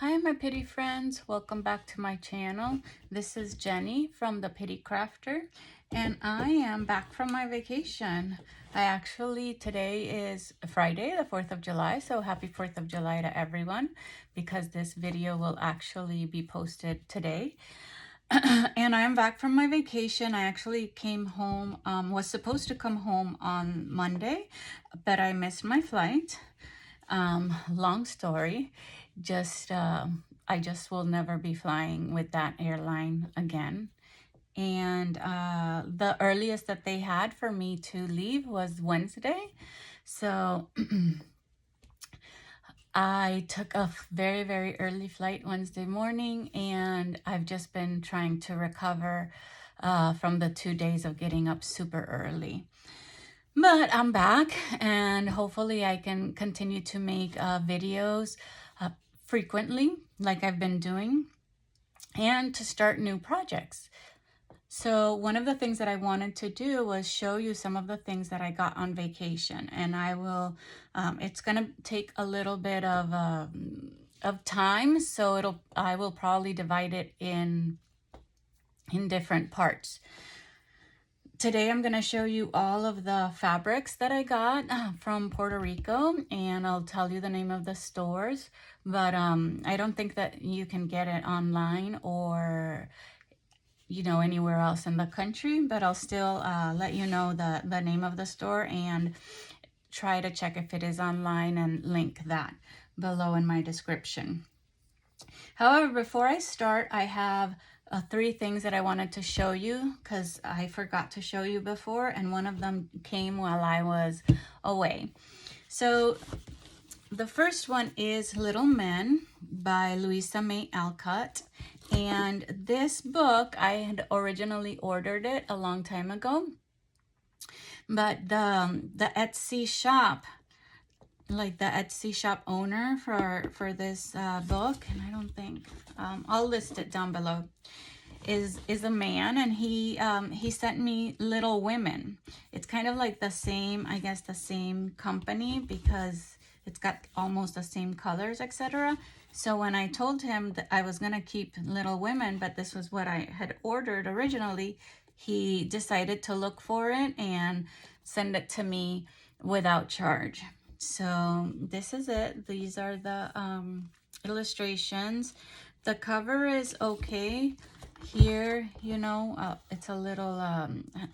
Hi my Pity friends, welcome back to my channel. This is Jenny from the Pity Crafter and I am back from my vacation. Today is Friday the 4th of July, so happy 4th of July to everyone because this video will actually be posted today. And I am back from my vacation. I actually came home, was supposed to come home on Monday, but I missed my flight. Long story, I just will never be flying with that airline again. And the earliest that they had for me to leave was Wednesday. So I took a very, very early flight Wednesday morning, and I've just been trying to recover from the 2 days of getting up super early. But I'm back and hopefully I can continue to make videos frequently like I've been doing and to start new projects. So one of the things that I wanted to do was show you some of the things that I got on vacation, and I will, it's gonna take a little bit of time, so I will probably divide it in different parts. Today I'm going to show you all of the fabrics that I got from Puerto Rico, and I'll tell you the name of the stores, but I don't think that you can get it online or anywhere else in the country, but I'll still let you know the name of the store and try to check if it is online and link that below in my description. However, before I start, I have 3 things that I wanted to show you because I forgot to show you before, and one of them came while I was away. So the first one is Little Men by Louisa May Alcott. And this book, I had originally ordered it a long time ago, but the Etsy shop, like the Etsy shop owner for this book, and I don't think I'll list it down below, is a man, and he sent me Little Women. It's kind of like the same, I guess, the same company because it's got almost the same colors, etc. So when I told him that I was gonna keep Little Women, but this was what I had ordered originally, he decided to look for it and send it to me without charge. So this is it. These are the illustrations. The cover is okay. Here, it's a little,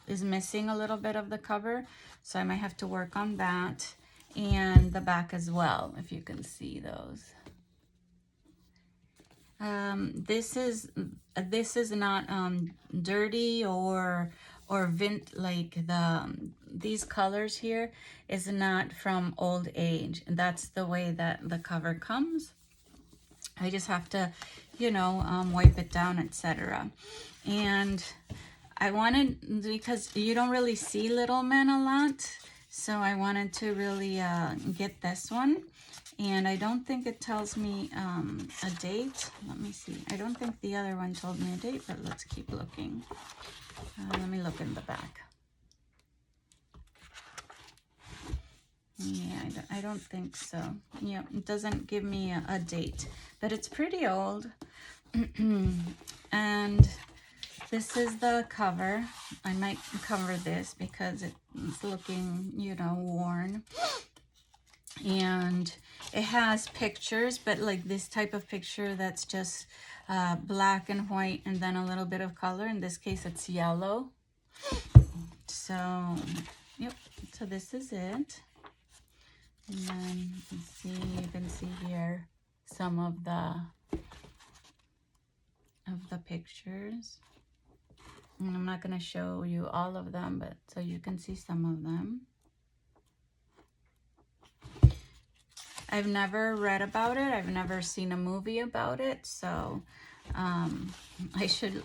is missing a little bit of the cover, so I might have to work on that. And the back as well, if you can see those. This is not dirty or like these colors here is not from old age. That's the way that the cover comes. I just have to, wipe it down, etc. And I wanted, because you don't really see Little Men a lot, so I wanted to really get this one. And I don't think it tells me a date. Let me see. I don't think the other one told me a date, but let's keep looking. Let me look in the back. Yeah, I don't think so. Yeah, it doesn't give me a date, but it's pretty old. And this is the cover. I might cover this because it's looking, worn. And it has pictures, but like this type of picture that's just black and white and then a little bit of color. In this case, it's yellow. So, yep. So this is it. And then you can see here some of the pictures. And I'm not going to show you all of them, but so you can see some of them. I've never read about it. I've never seen a movie about it, so I should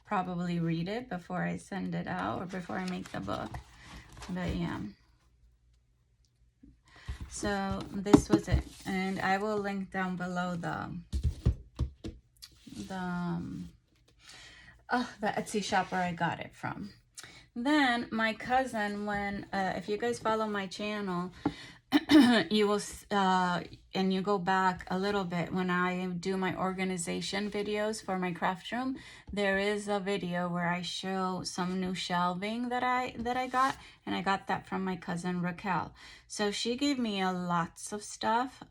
probably read it before I send it out or before I make the book. But yeah. So this was it, and I will link down below the Etsy shop where I got it from. Then my cousin, when if you guys follow my channel, you will and you go back a little bit when I do my organization videos for my craft room, there is a video where I show some new shelving that I got, and I got that from my cousin Raquel. So she gave me a lots of stuff,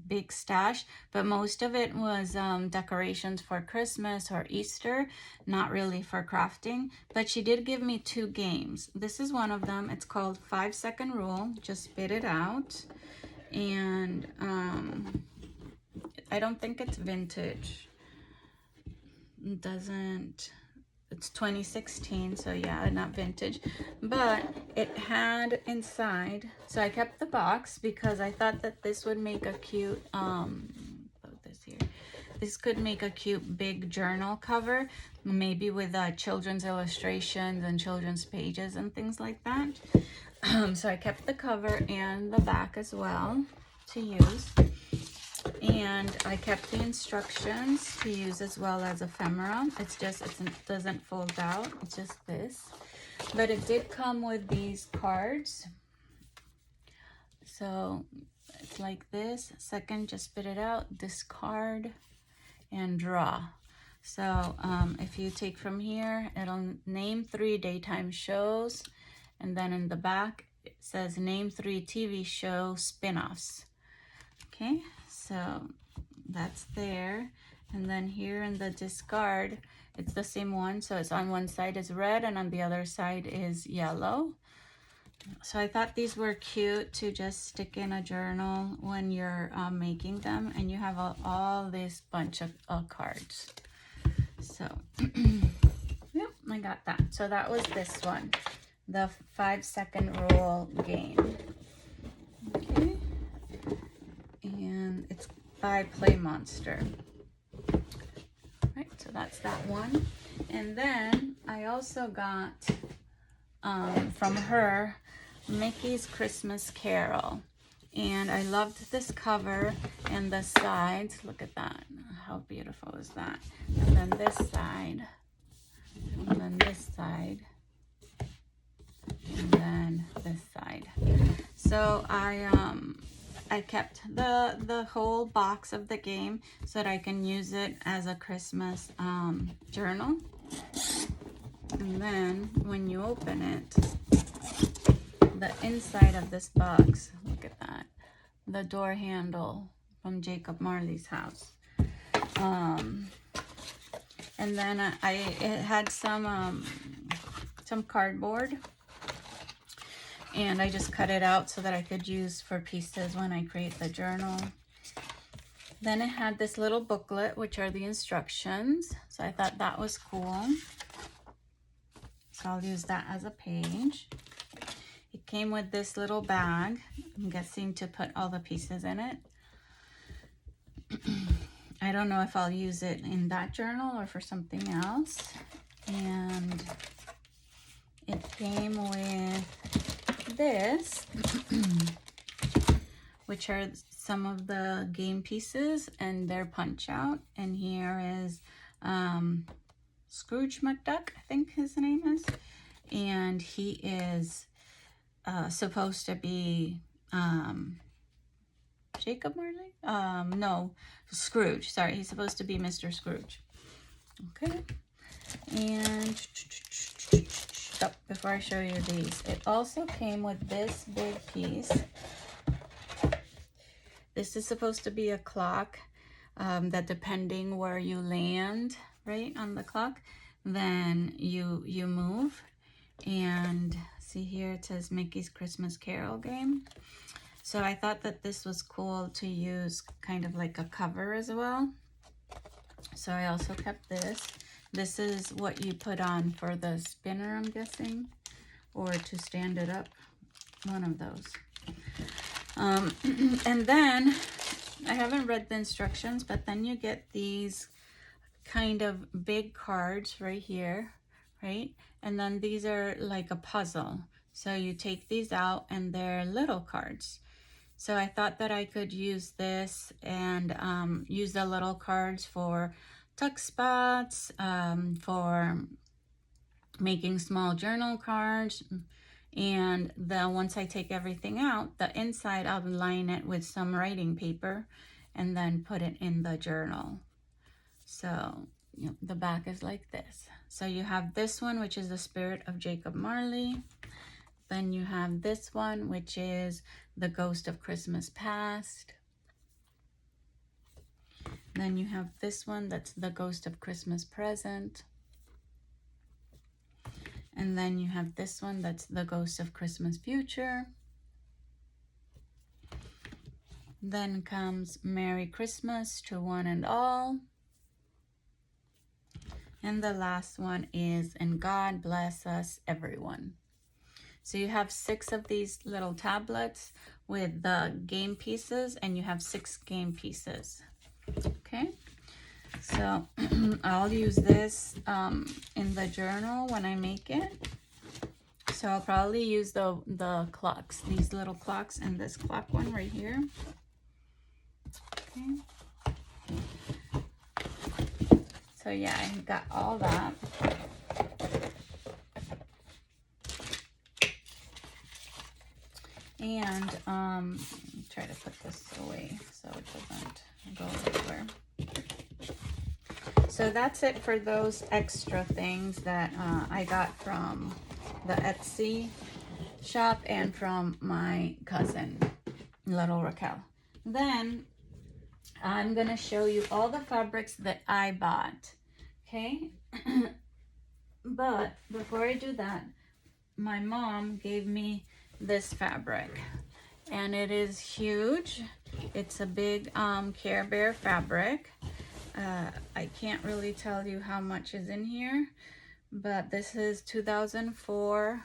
big stash, but most of it was decorations for Christmas or Easter, not really for crafting. But she did give me 2 games. This is one of them. It's called 5-Second Rule. Just spit it out. And I don't think it's vintage. It doesn't, it's 2016, so yeah, not vintage. But it had inside, so I kept the box because I thought that this would make a cute put this here. This could make a cute big journal cover, maybe with children's illustrations and children's pages and things like that. So I kept the cover and the back as well to use. And I kept the instructions to use as well as ephemera. It doesn't fold out. It's just this. But it did come with these cards. So it's like this. Second, just spit it out, discard, and draw. So if you take from here, it'll name 3 daytime shows. And then in the back, it says name 3 TV show spin-offs. Okay, so that's there. And then here in the discard, it's the same one. So it's on one side is red and on the other side is yellow. So I thought these were cute to just stick in a journal when you're making them. And you have all this bunch of cards. So, yep, I got that. So that was this one. The 5-Second Rule game. Okay. And it's by Play Monster. Right, so that's that one. And then I also got from her Mickey's Christmas Carol. And I loved this cover and the sides. Look at that. How beautiful is that? And then this side. And then this side. And then this side. So I kept the whole box of the game so that I can use it as a Christmas journal. And then when you open it, the inside of this box, look at that, the door handle from Jacob Marley's house. And then it had some cardboard. And I just cut it out so that I could use for pieces when I create the journal. Then it had this little booklet, which are the instructions. So I thought that was cool. So I'll use that as a page. It came with this little bag, I'm guessing to put all the pieces in it. I don't know if I'll use it in that journal or for something else. And it came with this, which are some of the game pieces and their punch out. And here is Scrooge McDuck, I think his name is. And he is supposed to be Jacob Marley? No, Scrooge. Sorry, he's supposed to be Mr. Scrooge. Okay. And before I show you these, it also came with this big piece. This is supposed to be a clock that depending where you land, right, on the clock, then you move. And see here, it says Mickey's Christmas Carol game. So I thought that this was cool to use kind of like a cover as well. So I also kept this. This is what you put on for the spinner, I'm guessing, or to stand it up, one of those. And then, I haven't read the instructions, but then you get these kind of big cards right here, right? And then these are like a puzzle. So you take these out and they're little cards. So I thought that I could use this and use the little cards for tuck spots, for making small journal cards, And then once I take everything out, the inside I'll line it with some writing paper and then put it in the journal. So the back is like this. So you have this one, which is the Spirit of Jacob Marley. Then you have this one, which is the Ghost of Christmas Past. Then you have this one, that's the Ghost of Christmas Present. And then you have this one, that's the Ghost of Christmas Future. Then comes Merry Christmas to One and All. And the last one is And God Bless Us Everyone. So you have 6 of these little tablets with the game pieces, and you have 6 game pieces. Okay, so I'll use this in the journal when I make it. So I'll probably use the clocks, these little clocks, and this clock one right here. Okay. So yeah, I got all that. And try to put this away so it doesn't go everywhere. So that's it for those extra things that I got from the Etsy shop and from my cousin, little Raquel. Then I'm gonna show you all the fabrics that I bought, okay? But before I do that, my mom gave me this fabric, and it is huge. It's a big Care Bear fabric. I can't really tell you how much is in here, but this is 2004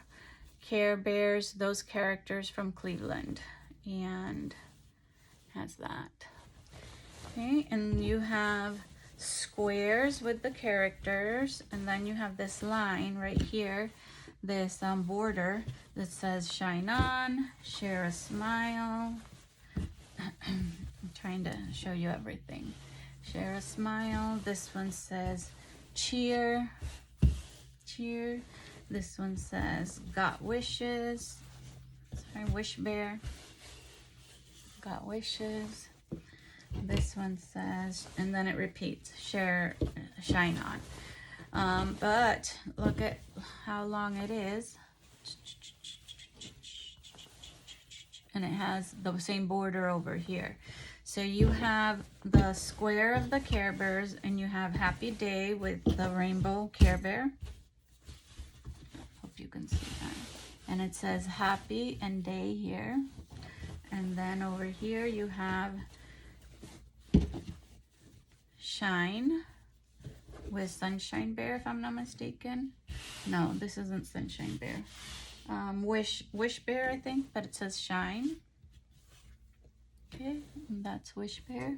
Care Bears, those characters from Cleveland, and has that. Okay, and you have squares with the characters, and then you have this line right here, this border that says Shine On, Share a Smile. I'm trying to show you everything. Share a Smile. This one says Cheer, Cheer. This one says Got Wishes. Sorry, Wish Bear. Got Wishes. This one says, and then it repeats, Share, Shine On. But look at how long it is. And it has the same border over here. So you have the square of the Care Bears, and you have Happy Day with the rainbow Care Bear. Hope you can see that. And it says Happy and Day here. And then over here you have Shine with Sunshine Bear, if I'm not mistaken. No, this isn't Sunshine Bear. Wish Bear, I think, but it says Shine. Okay, and that's Wish Bear.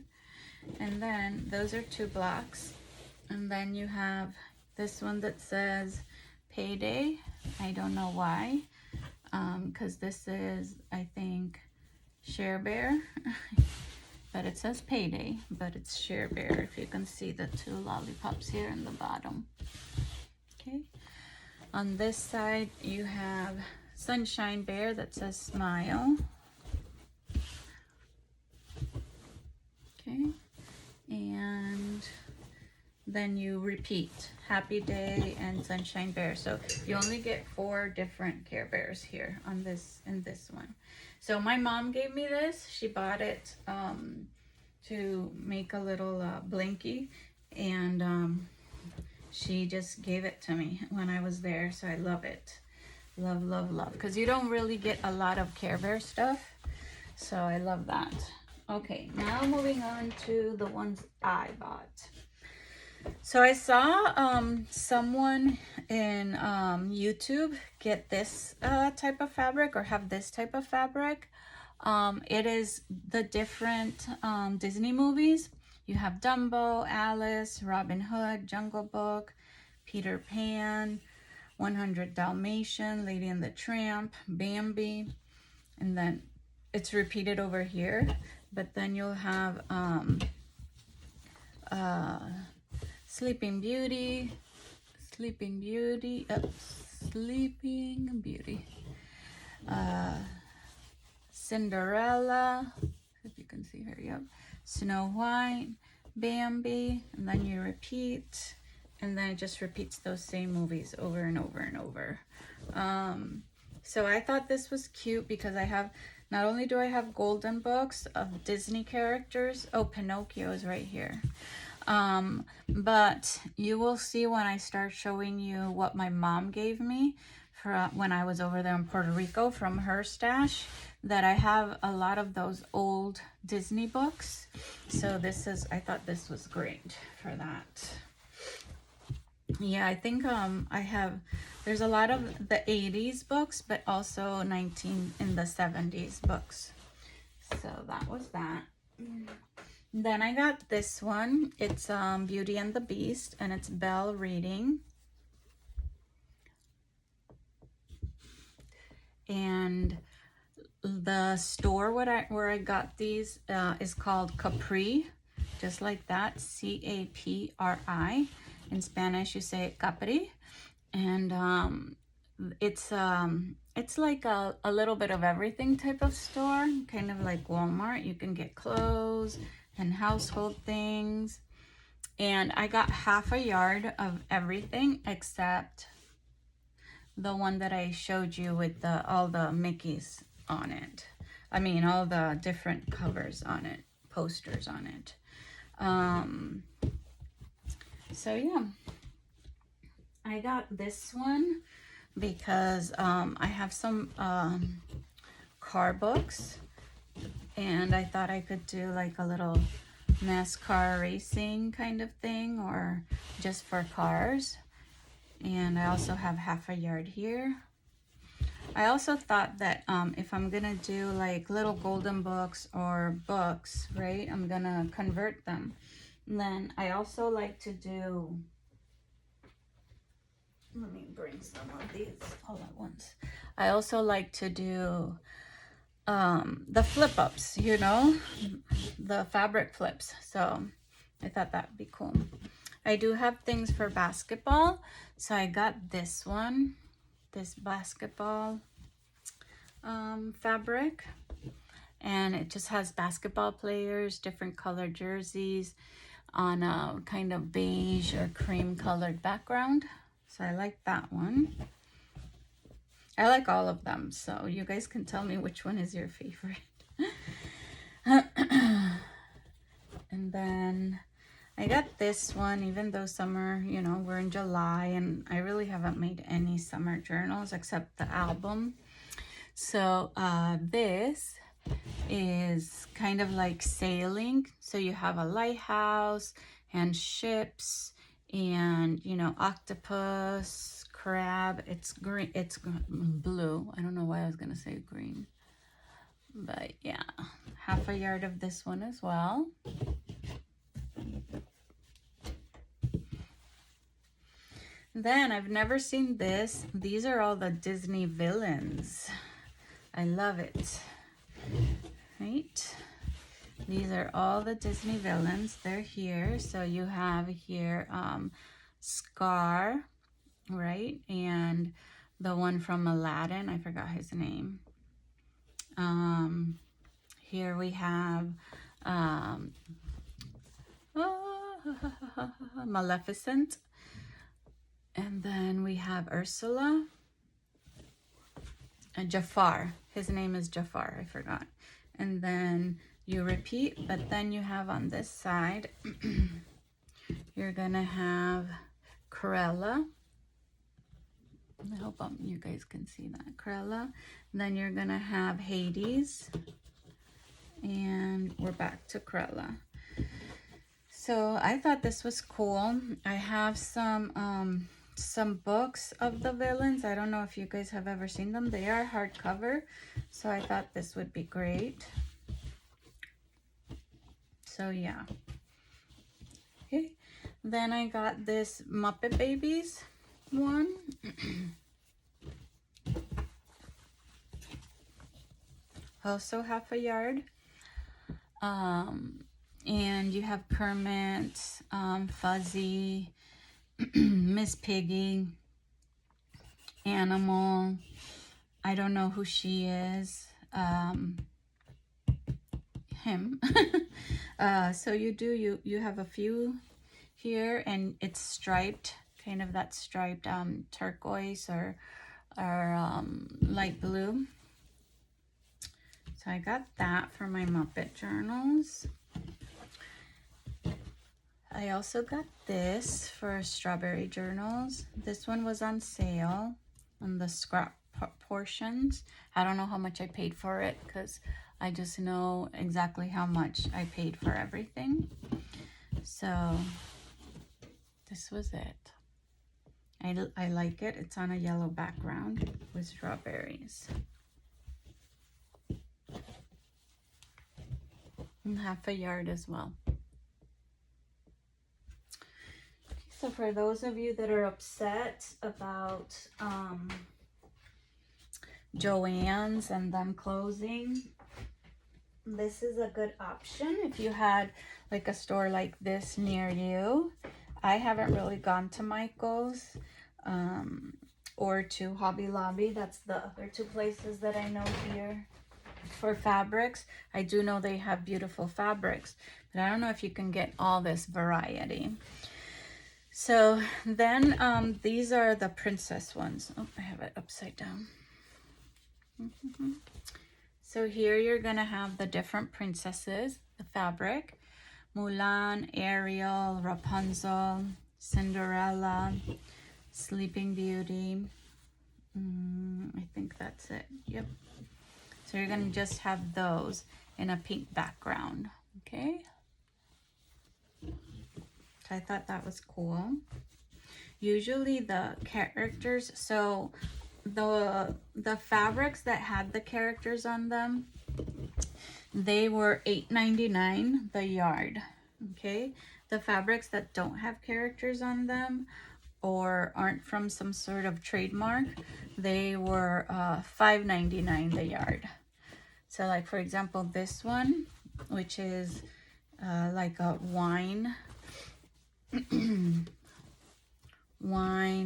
And then those are 2 blocks. And then you have this one that says Payday. I don't know why, because this is, I think, Share Bear. But it says Payday, but it's Share Bear, if you can see the 2 lollipops here in the bottom. Okay. On this side, you have Sunshine Bear that says Smile. Okay. And then you repeat Happy Day and Sunshine Bear. So you only get 4 different Care Bears here on this and this one. So my mom gave me this. She bought it to make a little blinky, and she just gave it to me when I was there. So I love it. Love, love, love. Because you don't really get a lot of Care Bear stuff. So I love that. Okay, now moving on to the ones I bought. So I saw someone in YouTube get this type of fabric, or have this type of fabric. It is the different Disney movies. You have Dumbo, Alice, Robin Hood, Jungle Book, Peter Pan, 100 Dalmatian, Lady and the Tramp, Bambi, and then it's repeated over here. But then you'll have Sleeping Beauty, Cinderella, if you can see her, yep. Snow White, Bambi, and then you repeat, and then it just repeats those same movies over and over and over. So I thought this was cute because I have, not only do I have golden books of Disney characters, oh, Pinocchio is right here. But you will see when I start showing you what my mom gave me for when I was over there in Puerto Rico from her stash, that I have a lot of those old Disney books. So this is, I thought this was great for that. Yeah, I think I have, there's a lot of the 80s books, but also 19 in the 70s books. So that was that. Then I got this one. It's Beauty and the Beast, and it's Belle reading. And the store where I got these is called Capri, just like that, C-A-P-R-I. In Spanish, you say Capri, and it's like a little bit of everything type of store, kind of like Walmart. You can get clothes and household things, and I got half a yard of everything except the one that I showed you with all the Mickeys on it. I mean, all the different covers on it, posters on it. So yeah, I got this one because I have some car books, and I thought I could do like a little NASCAR racing kind of thing, or just for cars. And I also have half a yard here. I also thought that if I'm gonna do like little golden books or books, right, I'm gonna convert them. And then I also like to do, let me bring some of these all at once. I also like to do the flip ups, you know, the fabric flips. So I thought that'd be cool. I do have things for basketball. So I got this one, this basketball fabric, and it just has basketball players, different colored jerseys on a kind of beige or cream colored background. So I like that one. I like all of them, so you guys can tell me which one is your favorite. And then I got this one, even though summer, you know, we're in July, and I really haven't made any summer journals except the album. So this is kind of like sailing. So you have a lighthouse and ships and, you know, octopus, crab. It's green, it's blue. I don't know why I was gonna say green, but yeah, half a yard of this one as well. Then I've never seen this. These are all the Disney villains. I love it. Right? These are all the Disney villains. They're here. So you have here Scar, right? And the one from Aladdin, I forgot his name. Here we have Maleficent. And then we have Ursula and Jafar. His name is Jafar, I forgot. And then you repeat, but then you have on this side, you're gonna have Cruella. I hope you guys can see that, Cruella. And then you're gonna have Hades. And we're back to Cruella. So I thought this was cool. I have some books of the villains. I don't know if you guys have ever seen them. They are hardcover, so I thought this would be great. So yeah. Okay. Then I got this Muppet Babies one. Also half a yard. And you have Kermit, Fuzzy, Miss Piggy, Animal, I don't know who she is. Him. So you have a few here, and it's striped, kind of that striped turquoise or light blue. So I got that for my Muppet journals. I also got this for strawberry journals. This one was on sale on the scrap portions. I don't know how much I paid for it because I just know exactly how much I paid for everything. So this was it. I like it. It's on a yellow background with strawberries. And half a yard as well. So for those of you that are upset about Joann's and them closing, this is a good option if you had like a store like this near you. I haven't really gone to Michael's or to Hobby Lobby. That's the other two places that I know here for fabrics. I do know they have beautiful fabrics, but I don't know if you can get all this variety. So then these are the princess ones. Oh, I have it upside down. So here you're gonna have the different princesses, the fabric. Mulan, Ariel, Rapunzel, Cinderella, Sleeping Beauty. I think that's it. Yep. So you're gonna just have those in a pink background, okay? So I thought that was cool. Usually the characters, so the fabrics that had the characters on them, they were $8.99 the yard, okay? The fabrics that don't have characters on them or aren't from some sort of trademark, they were $5.99 the yard. So like for example, this one, which is like a wine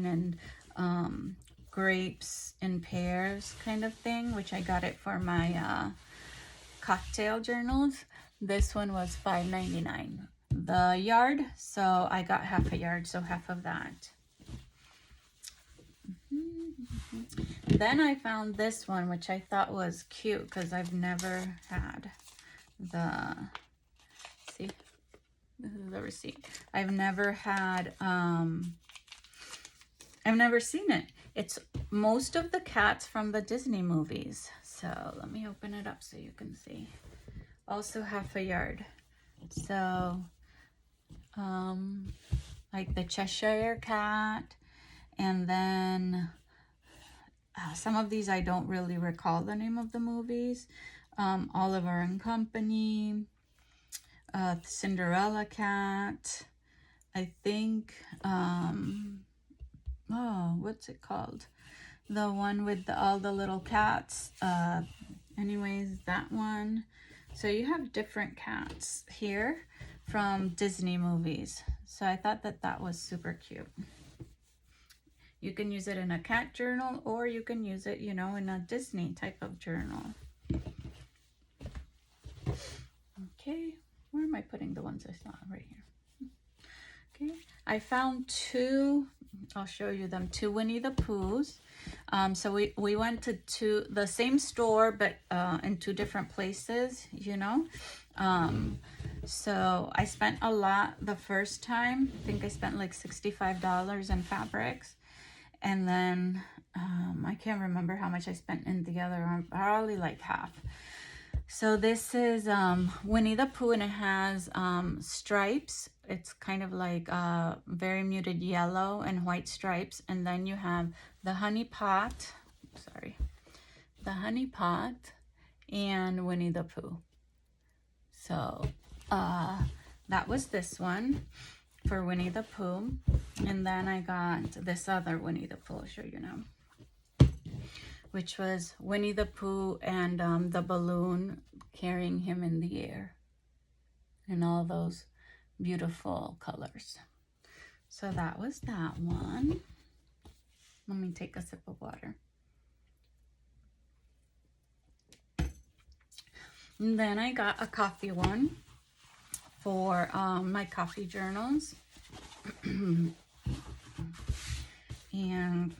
and grapes and pears kind of thing, which I got it for my cocktail journals. This one was $5.99 the yard, so I got half a yard, so half of that. Then I found this one, which I thought was cute because I've never had the, see, this is the receipt. I've never had, I've never seen it. It's most of the cats from the Disney movies. So let me open it up so you can see. Also half a yard. So, like the Cheshire Cat, and then some of these I don't really recall the name of the movies. Oliver and Company, Cinderella Cat, I think, oh, what's it called? The one with all the little cats. Anyways, that one. So you have different cats here from Disney movies. So I thought that that was super cute. You can use it in a cat journal, or you can use it, you know, in a Disney type of journal. Okay, where am I putting the ones I saw? Right here. Okay, I found two, I'll show you them, two Winnie the Poohs. So we went to the same store, but in two different places, you know. So I spent a lot the first time. I think I spent like $65 in fabrics. And then I can't remember how much I spent in the other one, probably like half. So this is Winnie the Pooh, and it has stripes. It's kind of like very muted yellow and white stripes. And then you have the Honey Pot, the Honey Pot and Winnie the Pooh. So that was this one for Winnie the Pooh. And then I got this other Winnie the Pooh, I'll show you now, which was Winnie the Pooh and the balloon carrying him in the air and all those beautiful colors. So that was that one. Let me take a sip of water. And then I got a coffee one for my coffee journals. And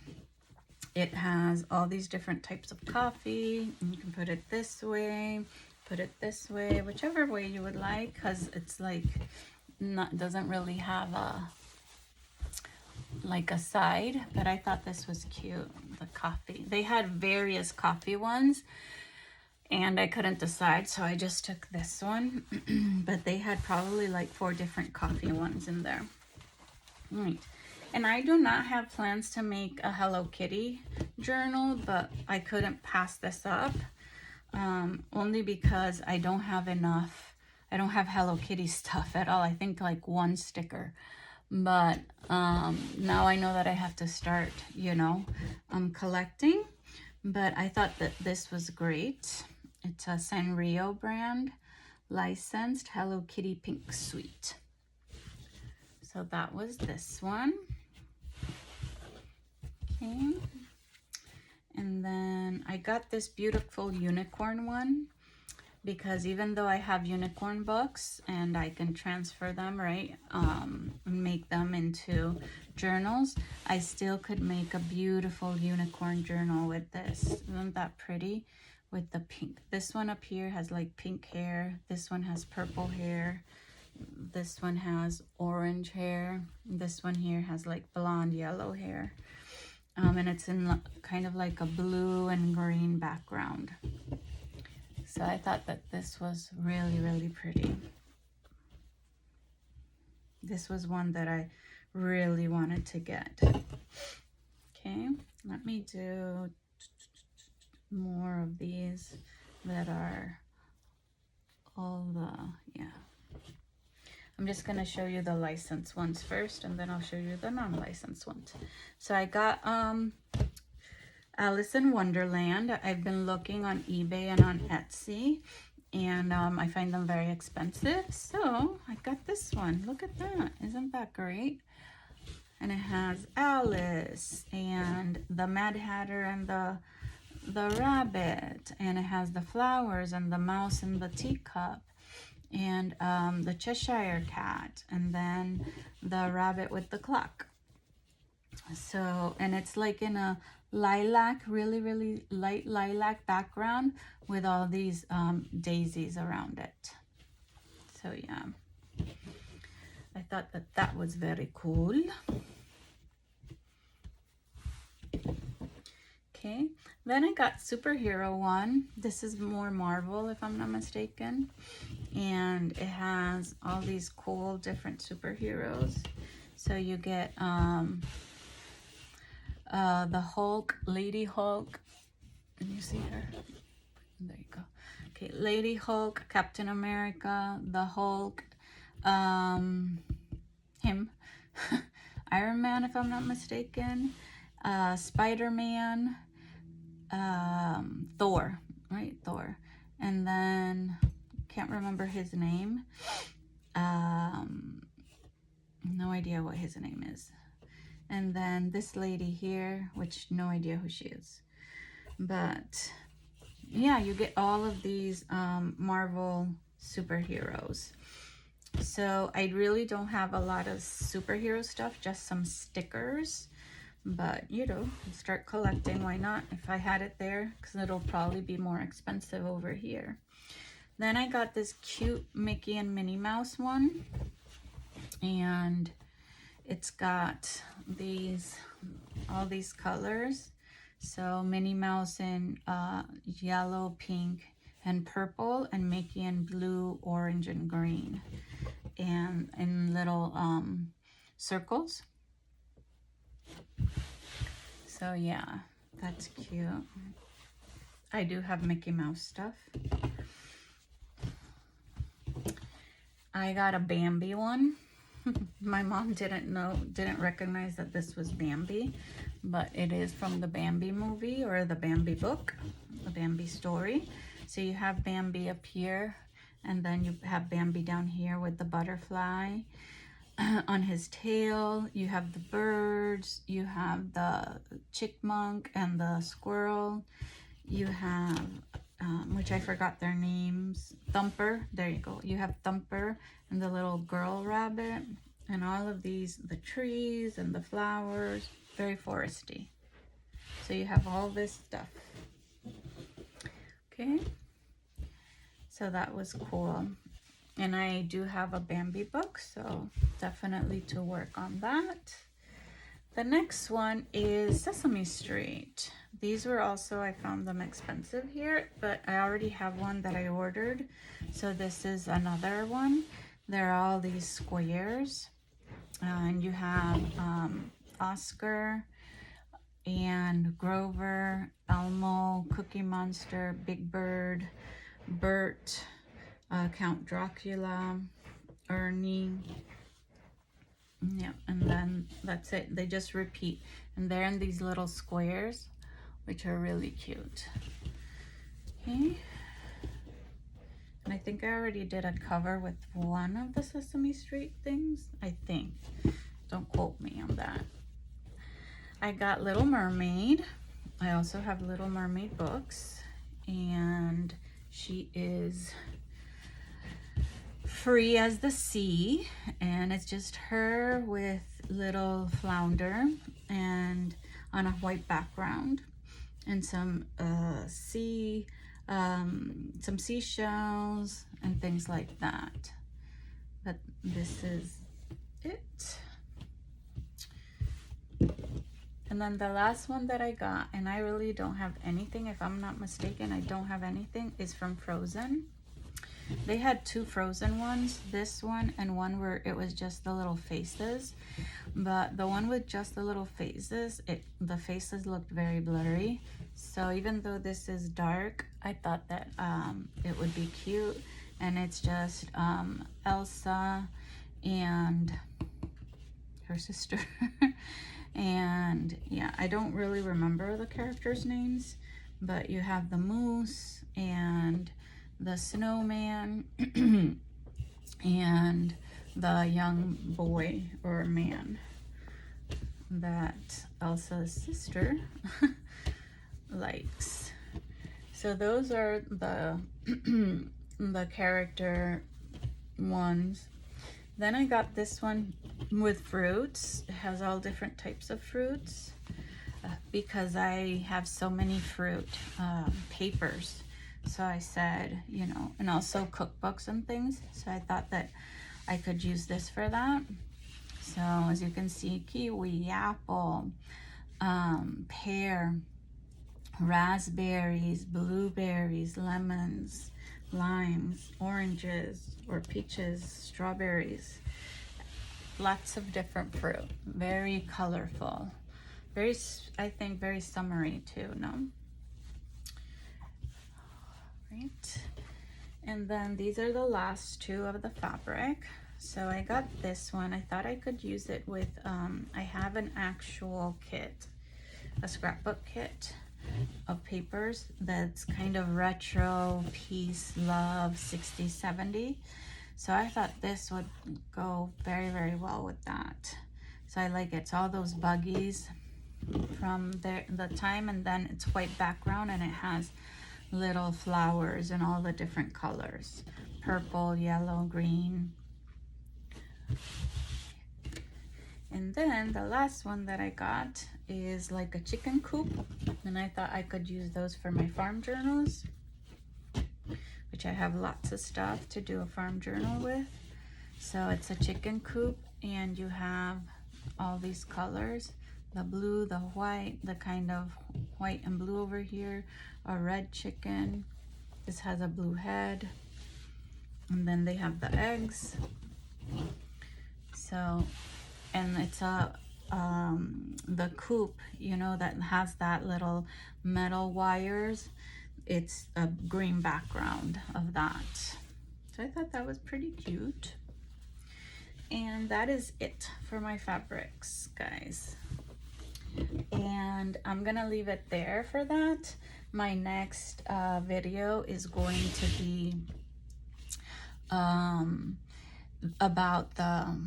it has all these different types of coffee. And you can put it this way, put it this way, whichever way you would like, because it's like doesn't really have a like a side, but I thought this was cute. The coffee, they had various coffee ones and I couldn't decide, so I just took this one. But they had probably like 4 different coffee ones in there. All right. And I do not have plans to make a Hello Kitty journal, but I couldn't pass this up, only because I don't have enough. I don't have Hello Kitty stuff at all. I think like 1 sticker. But now I know that I have to start, you know, collecting. But I thought that this was great. It's a Sanrio brand licensed Hello Kitty Pink Suite. So that was this one. Okay. And then I got this beautiful unicorn one, because even though I have unicorn books and I can transfer them, right, and make them into journals, I still could make a beautiful unicorn journal with this. Isn't that pretty? With the pink. This one up here has like pink hair. This one has purple hair. This one has orange hair. This one here has like blonde yellow hair. And it's in kind of like a blue and green background. So I thought that this was really, really pretty. This was one that I really wanted to get. Okay, let me do more of these that are all the, yeah. I'm just going to show you the licensed ones first, and then I'll show you the non-licensed ones. So I got Alice in Wonderland. I've been looking on eBay and on Etsy, and I find them very expensive. So I got this one. Look at that. Isn't that great? And it has Alice and the Mad Hatter and the rabbit, and it has the flowers and the mouse and the teacup, and the Cheshire Cat, and then the rabbit with the clock. So, and it's like in a lilac, really, really light lilac background with all these daisies around it. So yeah, I thought that that was very cool. Okay, then I got superhero one. This is more Marvel, if I'm not mistaken. And it has all these cool different superheroes. So you get the Hulk, Lady Hulk. Can you see her? There you go. Okay, Lady Hulk, Captain America, the Hulk, him, Iron Man, if I'm not mistaken, Spider-Man, Thor, right? Thor. And then can't remember his name. No idea what his name is. And then this lady here, which no idea who she is. But yeah, you get all of these Marvel superheroes. So I really don't have a lot of superhero stuff, just some stickers. But, you know, start collecting, why not? If I had it there, because it'll probably be more expensive over here. Then I got this cute Mickey and Minnie Mouse one. And it's got all these colors. So Minnie Mouse in yellow, pink, and purple, and Mickey in blue, orange, and green. And in little circles. So yeah, that's cute. I do have Mickey Mouse stuff. I got a Bambi one. My mom didn't recognize that this was Bambi, but it is from the Bambi movie or the Bambi book, the Bambi story. So you have Bambi up here, and then you have Bambi down here with the butterfly on his tail. You have the birds, you have the chipmunk and the squirrel. You have which I forgot their names. Thumper, there you go. You have Thumper and the little girl rabbit, and all of these, the trees and the flowers, very foresty. So you have all this stuff. Okay, so that was cool. And I do have a Bambi book, so definitely to work on that. The next one is Sesame Street. These were also, I found them expensive here, but I already have one that I ordered. So this is another one. They're all these squares. And you have Oscar and Grover, Elmo, Cookie Monster, Big Bird, Bert, Count Dracula, Ernie. Yeah, and then that's it. They just repeat. And they're in these little squares, which are really cute. Okay. And I think I already did a cover with one of the Sesame Street things. I think. Don't quote me on that. I got Little Mermaid. I also have Little Mermaid books. And she is free as the sea, and it's just her with little Flounder and on a white background, and some some seashells and things like that. But this is it. And then the last one that I got, and I really don't have anything, if I'm not mistaken, I don't have anything, is from Frozen. They had two Frozen ones, this one and one where it was just the little faces. But the one with just the little faces, the faces looked very blurry. So even though this is dark, I thought that it would be cute. And it's just Elsa and her sister. And yeah, I don't really remember the characters' names, but you have the moose and the snowman and the young boy or man that Elsa's sister likes. So those are the the character ones. Then I got this one with fruits. It has all different types of fruits because I have so many fruit papers. So I said, you know, and also cookbooks and things. So I thought that I could use this for that. So as you can see, kiwi, apple, pear, raspberries, blueberries, lemons, limes, oranges or peaches, strawberries, lots of different fruit, very colorful, very, I think, very summery too, no? Right. And then these are the last two of the fabric. So I got this one. I thought I could use it with, I have an actual kit, a scrapbook kit of papers that's kind of retro, peace, love, 60s, 70s. So I thought this would go very, very well with that. So I like it's all those buggies from the time, and then it's white background and it has little flowers in all the different colors, purple, yellow, green. And then the last one that I got is like a chicken coop, and I thought I could use those for my farm journals, which I have lots of stuff to do a farm journal with. So it's a chicken coop, and you have all these colors, the blue, the white, the kind of white and blue over here, a red chicken. This has a blue head, and then they have the eggs. So, and it's a the coop, you know, that has that little metal wires. It's a green background of that. So I thought that was pretty cute. And that is it for my fabrics, guys. And I'm gonna leave it there for that. My next video is going to be about the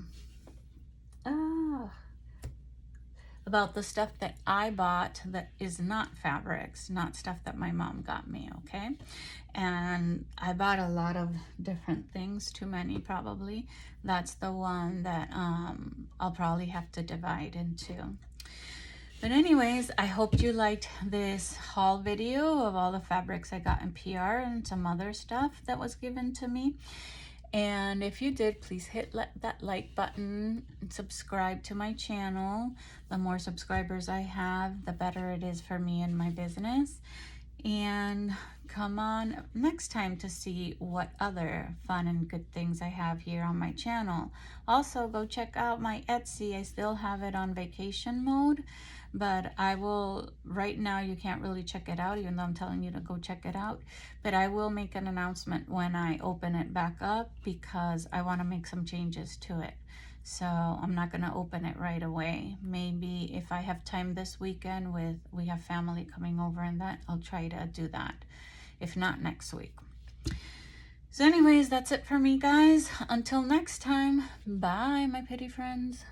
about the stuff that I bought that is not fabrics, not stuff that my mom got me, okay? And I bought a lot of different things, too many probably. That's the one that I'll probably have to divide into. But anyways, I hope you liked this haul video of all the fabrics I got in PR and some other stuff that was given to me. And if you did, please hit that like button and subscribe to my channel. The more subscribers I have, the better it is for me and my business. And come on next time to see what other fun and good things I have here on my channel. Also, go check out my Etsy. I still have it on vacation mode, but I will, right now you can't really check it out, even though I'm telling you to go check it out. But I will make an announcement when I open it back up, because I want to make some changes to it. So I'm not going to open it right away. Maybe if I have time this weekend, we have family coming over and that, I'll try to do that. If not, next week. So anyways, that's it for me, guys. Until next time, bye, my pretty friends.